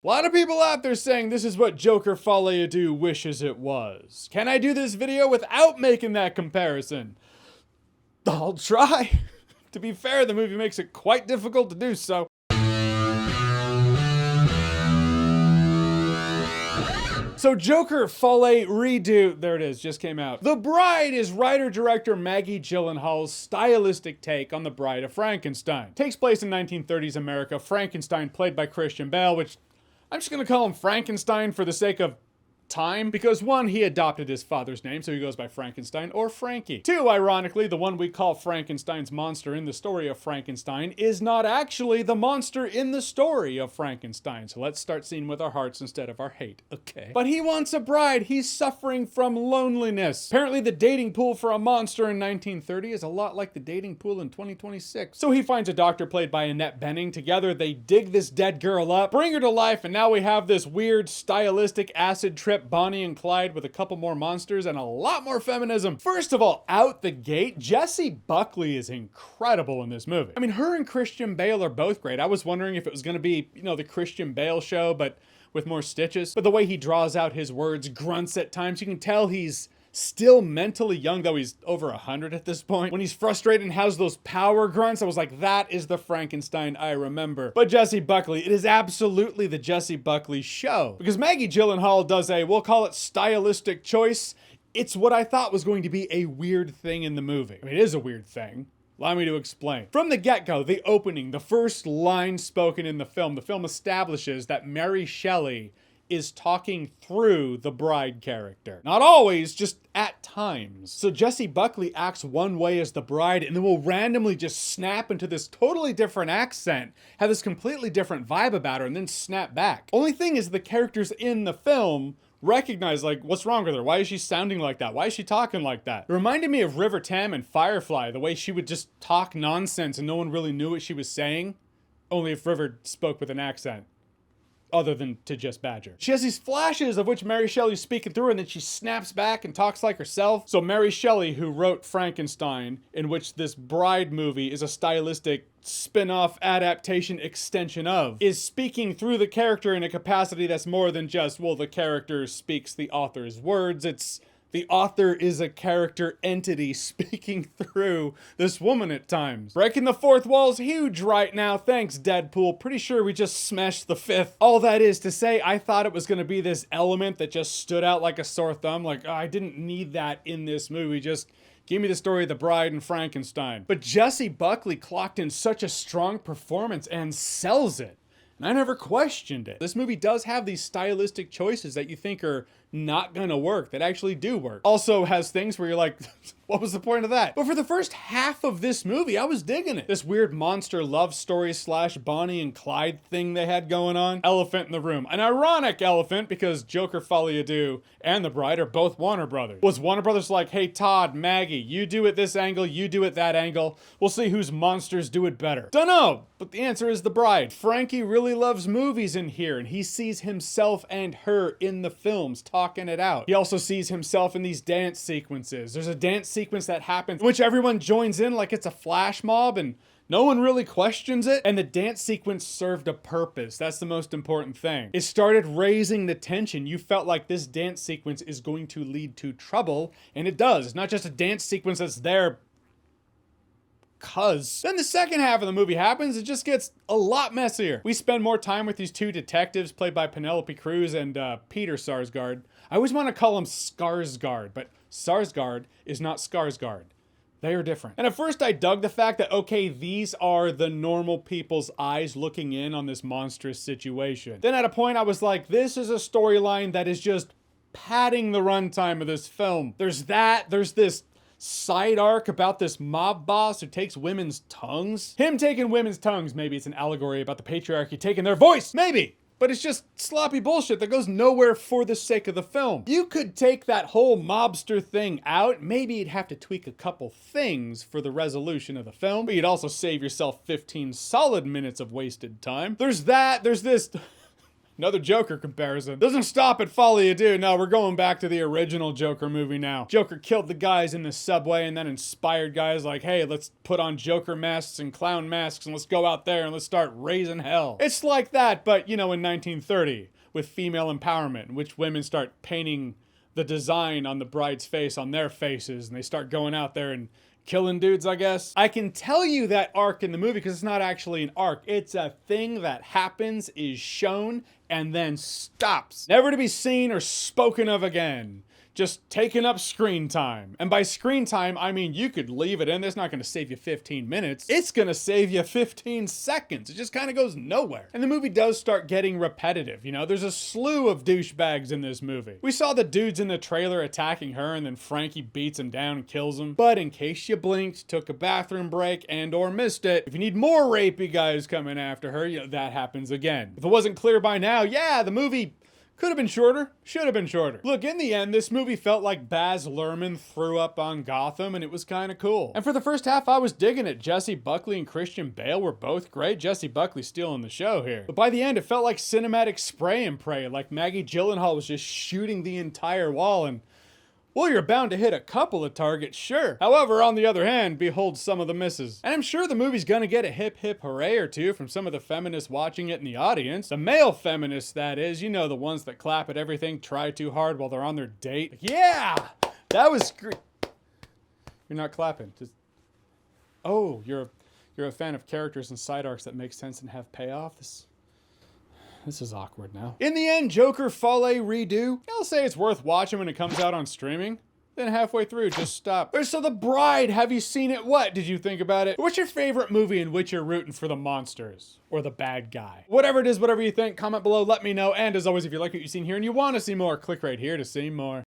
A lot of people out there saying this is what Joker Folie à Deux wishes it was. Can I do this video without making that comparison? I'll try. To be fair, the movie makes it quite difficult to do so. So Joker Folie Redo, there it is, just came out. The Bride is writer-director Maggie Gyllenhaal's stylistic take on the Bride of Frankenstein. Takes place in 1930s America. Frankenstein, played by Christian Bale, which I'm just gonna call him Frankenstein for the sake of time, because one, he adopted his father's name, so he goes by Frankenstein or Frankie. Two, ironically, the one we call Frankenstein's monster in the story of Frankenstein is not actually the monster in the story of Frankenstein. So let's start seeing with our hearts instead of our hate, okay? But he wants a bride. He's suffering from loneliness. Apparently the dating pool for a monster in 1930 is a lot like the dating pool in 2026. So he finds a doctor played by Annette Bening. Together they dig this dead girl up, bring her to life, and now we have this weird stylistic acid trip Bonnie and Clyde with a couple more monsters and a lot more feminism. First of all, out the gate, Jessie Buckley is incredible in this movie. I mean, her and Christian Bale are both great. I was wondering if it was going to be, you know, the Christian Bale show, but with more stitches. But the way he draws out his words, grunts at times, you can tell he's still mentally young, though he's over 100 at this point. When he's frustrated and has those power grunts, I was like, that is the Frankenstein I remember. But Jessie Buckley, it is absolutely the Jessie Buckley show. Because Maggie Gyllenhaal does a, we'll call it stylistic choice. It's what I thought was going to be a weird thing in the movie. I mean, it is a weird thing. Allow me to explain. From the get-go, the opening, the first line spoken in the film establishes that Mary Shelley is talking through the bride character. Not always, just at times. So Jessie Buckley acts one way as the bride and then will randomly just snap into this totally different accent, have this completely different vibe about her, and then snap back. Only thing is the characters in the film recognize, like, what's wrong with her? Why is she sounding like that? Why is she talking like that? It reminded me of River Tam and Firefly, the way she would just talk nonsense and no one really knew what she was saying, only if River spoke with an accent. Other than to just badger. She has these flashes of which Mary Shelley's speaking through, and then she snaps back and talks like herself. So Mary Shelley, who wrote Frankenstein, in which this Bride movie is a stylistic spin-off adaptation extension of, is speaking through the character in a capacity that's more than just, well, the character speaks the author's words. It's the author is a character entity speaking through this woman at times. Breaking the fourth wall's huge right now. Thanks, Deadpool. Pretty sure we just smashed the fifth. All that is to say, I thought it was going to be this element that just stood out like a sore thumb. Like, oh, I didn't need that in this movie. Just give me the story of the bride and Frankenstein. But Jessie Buckley clocked in such a strong performance and sells it. And I never questioned it. This movie does have these stylistic choices that you think are not gonna work, that actually do work. Also has things where you're like, what was the point of that? But for the first half of this movie, I was digging it. This weird monster love story / Bonnie and Clyde thing they had going on. Elephant in the room. An ironic elephant, because Joker Folie à Deux and The Bride are both Warner Brothers. Was Warner Brothers like, hey Todd, Maggie, you do it this angle, you do it that angle. We'll see whose monsters do it better. Dunno, but the answer is The Bride. Frankie really loves movies in here, and he sees himself and her in the films talking it out. He also sees himself in these dance sequences. There's a dance sequence that happens in which everyone joins in like it's a flash mob and no one really questions it. And the dance sequence served a purpose. That's the most important thing. It started raising the tension. You felt like this dance sequence is going to lead to trouble, and it does. It's not just a dance sequence that's there cuz. Then the second half of the movie happens, it just gets a lot messier. We spend more time with these two detectives played by Penelope Cruz and Peter Sarsgaard. I always want to call him Skarsgård, but Sarsgaard is not Skarsgård. They are different. And at first I dug the fact that, okay, these are the normal people's eyes looking in on this monstrous situation. Then at a point I was like, this is a storyline that is just padding the runtime of this film. There's this side arc about this mob boss who takes women's tongues. Him taking women's tongues, maybe it's an allegory about the patriarchy taking their voice, maybe. But it's just sloppy bullshit that goes nowhere for the sake of the film. You could take that whole mobster thing out. Maybe you'd have to tweak a couple things for the resolution of the film, but you'd also save yourself 15 solid minutes of wasted time. There's this Another Joker comparison. Doesn't stop at Folly You Do. No, we're going back to the original Joker movie now. Joker killed the guys in the subway and then inspired guys like, hey, let's put on Joker masks and clown masks and let's go out there and let's start raising hell. It's like that, but, you know, in 1930 with female empowerment, in which women start painting the design on the bride's face on their faces and they start going out there and killing dudes, I guess. I can tell you that arc in the movie because it's not actually an arc. It's a thing that happens, is shown, and then stops. Never to be seen or spoken of again. Just taking up screen time. And by screen time, I mean you could leave it in. It's not gonna save you 15 minutes. It's gonna save you 15 seconds. It just kind of goes nowhere. And the movie does start getting repetitive. You know, there's a slew of douchebags in this movie. We saw the dudes in the trailer attacking her and then Frankie beats him down and kills him. But in case you blinked, took a bathroom break, and or missed it, if you need more rapey guys coming after her, you know, that happens again. If it wasn't clear by now, yeah, the movie could have been shorter, should have been shorter. Look, in the end, this movie felt like Baz Luhrmann threw up on Gotham, and it was kind of cool. And for the first half, I was digging it. Jesse Buckley and Christian Bale were both great. Jesse Buckley stealing the show here. But by the end, it felt like cinematic spray and pray, like Maggie Gyllenhaal was just shooting the entire wall, and well, you're bound to hit a couple of targets, sure. However, on the other hand, behold some of the misses. And I'm sure the movie's gonna get a hip hip hooray or two from some of the feminists watching it in the audience. The male feminists, that is. You know, the ones that clap at everything, try too hard while they're on their date. Yeah! That was great. You're not clapping. Just... Oh, you're a fan of characters and side arcs that make sense and have payoff? This is awkward now. In the end, Joker Folle redo. I'll say it's worth watching when it comes out on streaming. Then halfway through, just stop. So The Bride, have you seen it? What did you think about it? What's your favorite movie in which you're rooting for the monsters or the bad guy? Whatever it is, whatever you think, comment below, let me know. And as always, if you like what you've seen here and you want to see more, click right here to see more.